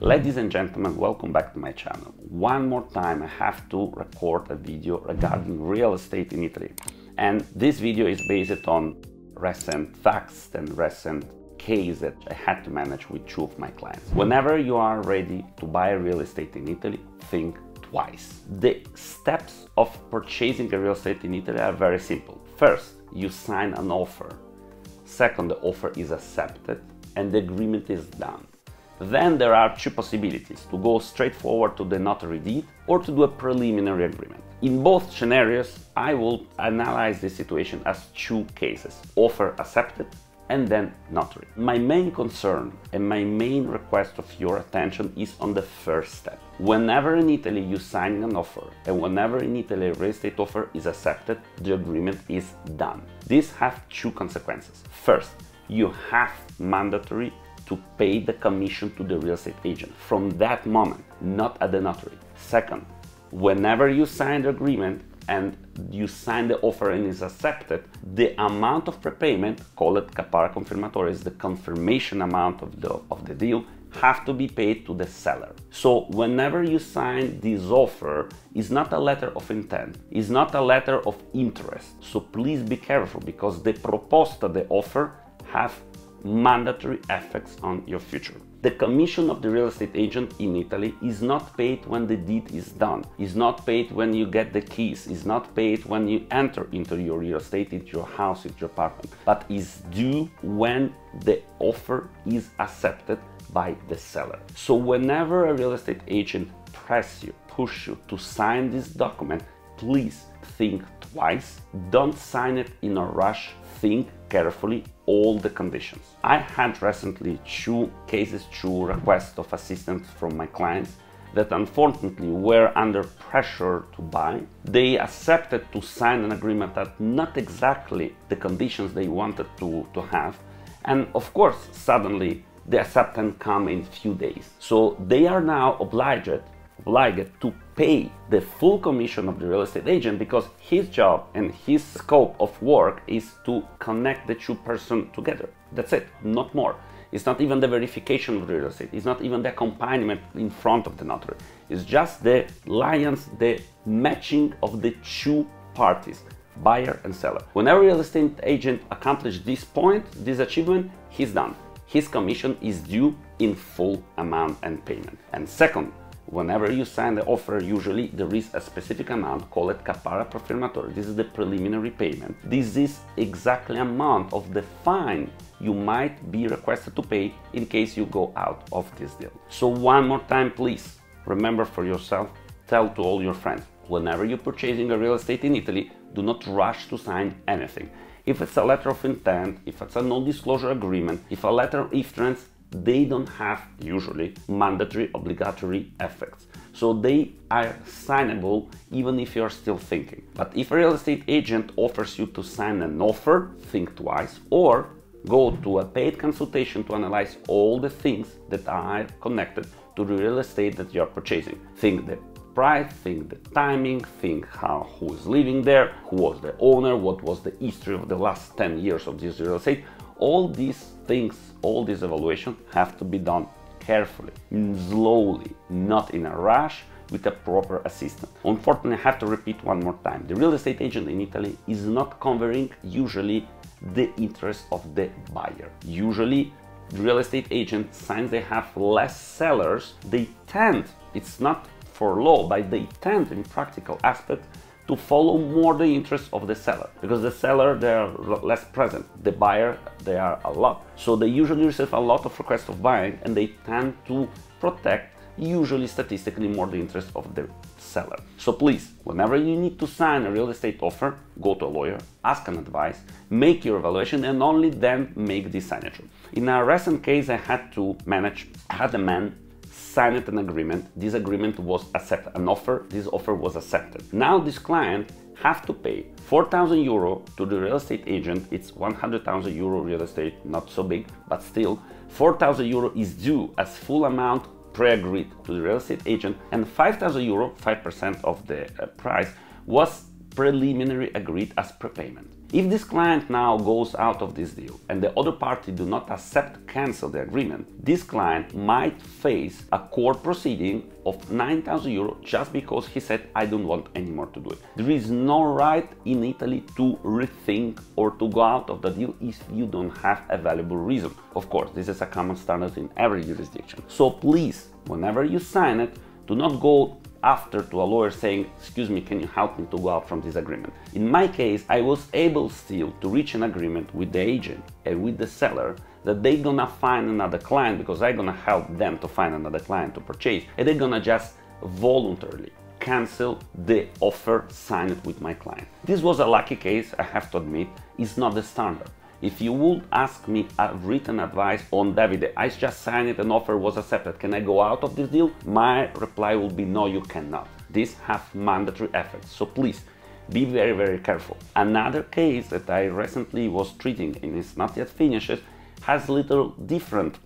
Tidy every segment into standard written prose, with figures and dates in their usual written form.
Ladies and gentlemen, welcome back to my channel. One more time I have to record a video regarding real estate in Italy. And this video is based on recent facts and recent case that I had to manage with two of my clients. Whenever you are ready to buy real estate in Italy, think twice. The steps of purchasing a real estate in Italy are very simple. First, you sign an offer. Second, the offer is accepted and the agreement is done. Then there are two possibilities: to go straight forward to the notary deed or to do a preliminary agreement. In both scenarios, I will analyze the situation as two cases: offer accepted and then notary. My main concern and my main request of your attention is on the first step. Whenever in Italy you sign an offer and whenever in Italy a real estate offer is accepted, the agreement is done. This has two consequences. First, you have mandatory to pay the commission to the real estate agent from that moment, not at the notary. Second, whenever you sign the agreement and you sign the offer and is accepted, the amount of prepayment, call it capara confirmatoria, is the confirmation amount of the deal, have to be paid to the seller. So whenever you sign this offer, it's not a letter of intent, it's not a letter of interest. So please be careful, because the proposta, the offer, have mandatory effects on your future. The commission of the real estate agent in Italy is not paid when the deed is done, is not paid when you get the keys, is not paid when you enter into your real estate, into your house, into your apartment, but is due when the offer is accepted by the seller. So whenever a real estate agent push you to sign this document, please think twice. Don't sign it in a rush. Think carefully all the conditions. I had recently two requests of assistance from my clients that unfortunately were under pressure to buy. They accepted to sign an agreement that not exactly the conditions they wanted to have. And of course, suddenly the acceptance come in few days. So they are now obliged to pay the full commission of the real estate agent, because his job and his scope of work is to connect the two persons together. That's it, not more. It's not even the verification of the real estate, it's not even the accompaniment in front of the notary. It's just the alliance, the matching of the two parties, buyer and seller. Whenever a real estate agent accomplishes this point, this achievement, he's done. His commission is due in full amount and payment. And second, whenever you sign the offer, usually there is a specific amount, call it capara confirmatoria. This is the preliminary payment. This is exactly amount of the fine you might be requested to pay in case you go out of this deal. So one more time, please remember for yourself, tell to all your friends, whenever you're purchasing a real estate in Italy, do not rush to sign anything. If it's a letter of intent, if it's a non-disclosure agreement, if a letter of interest, they don't have usually mandatory obligatory effects. So they are signable even if you're still thinking. But if a real estate agent offers you to sign an offer, think twice, or go to a paid consultation to analyze all the things that are connected to the real estate that you're purchasing. Think the price, think the timing, think who is living there, who was the owner, what was the history of the last 10 years of this real estate. All these things, all these evaluations have to be done carefully, slowly, not in a rush, with a proper assistant. Unfortunately, I have to repeat one more time. The real estate agent in Italy is not covering usually the interest of the buyer. Usually, the real estate agent, since they have less sellers, they tend, it's not for law, but they tend in practical aspect to follow more the interest of the seller, because the seller, they are less present, the buyer, they are a lot. So they usually receive a lot of requests of buying, and they tend to protect, usually statistically, more the interest of the seller. So please, whenever you need to sign a real estate offer, go to a lawyer, ask an advice, make your evaluation, and only then make the signature. In a recent case, I had a man signed an agreement. This agreement was accepted, an offer, this offer was accepted. Now this client have to pay 4,000 euro to the real estate agent. It's 100,000 euro real estate, not so big, but still 4,000 euro is due as full amount pre-agreed to the real estate agent, and 5,000 euro, 5% of the price, was preliminary agreed as prepayment. If this client now goes out of this deal and the other party do not accept to cancel the agreement, this client might face a court proceeding of 9,000 euro just because he said, I don't want anymore to do it. There is no right in Italy to rethink or to go out of the deal if you don't have a valuable reason. Of course, this is a common standard in every jurisdiction. So please, whenever you sign it, do not go after to a lawyer saying, excuse me, can you help me to go out from this agreement? In my case, I was able still to reach an agreement with the agent and with the seller that they're gonna find another client because I'm gonna help them to find another client to purchase, and they're gonna just voluntarily cancel the offer signed with my client. This was a lucky case, I have to admit. It's not the standard. If you would ask me a written advice on Davide, I just signed it, an offer was accepted, can I go out of this deal? My reply will be no, you cannot. These have mandatory effects, so please be very, very careful. Another case that I recently was treating and is not yet finished has little different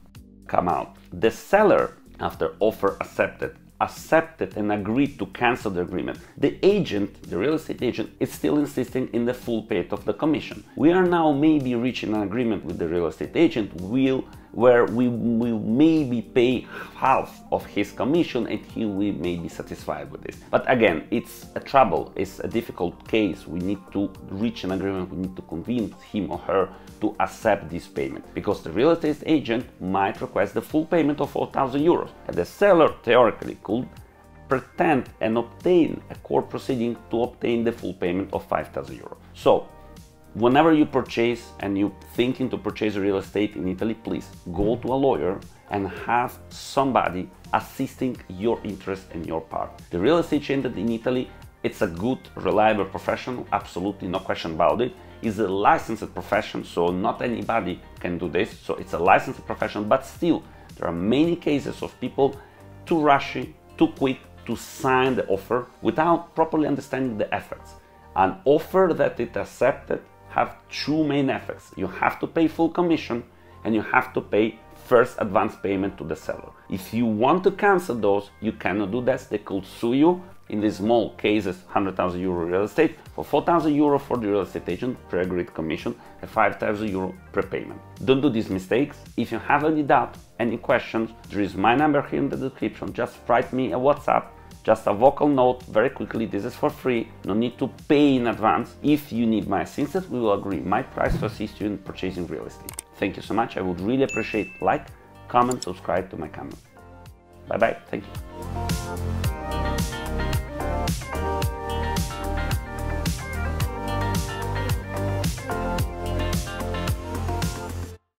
come out. The seller, after offer accepted and agreed to cancel the agreement. The agent, the real estate agent, is still insisting in the full payment of the commission. We are now maybe reaching an agreement with the real estate agent where we will maybe pay half of his commission and he will maybe be satisfied with this. But again, it's a trouble, it's a difficult case. We need to reach an agreement, we need to convince him or her to accept this payment, because the real estate agent might request the full payment of 4,000 euros, and the seller theoretically could pretend and obtain a court proceeding to obtain the full payment of 5,000 euros. So, whenever you purchase and you're thinking to purchase real estate in Italy, please go to a lawyer and have somebody assisting your interest and your part. The real estate agent in Italy, it's a good, reliable professional, absolutely no question about it. It's a licensed profession, so not anybody can do this. So it's a licensed profession, but still, there are many cases of people too rushy, too quick to sign the offer without properly understanding the effects. An offer that is accepted have two main effects. You have to pay full commission and you have to pay first advance payment to the seller. If you want to cancel those, you cannot do that. They could sue you. In these small cases, 100,000 euro real estate, for 4,000 euro for the real estate agent, pre-agreed commission, and 5,000 euro prepayment. Don't do these mistakes. If you have any doubt, any questions, there is my number here in the description. Just write me a WhatsApp, just a vocal note, very quickly. This is for free, no need to pay in advance. If you need my assistance, we will agree my price to assist you in purchasing real estate. Thank you so much. I would really appreciate like, comment, subscribe to my channel. Bye bye. Thank you.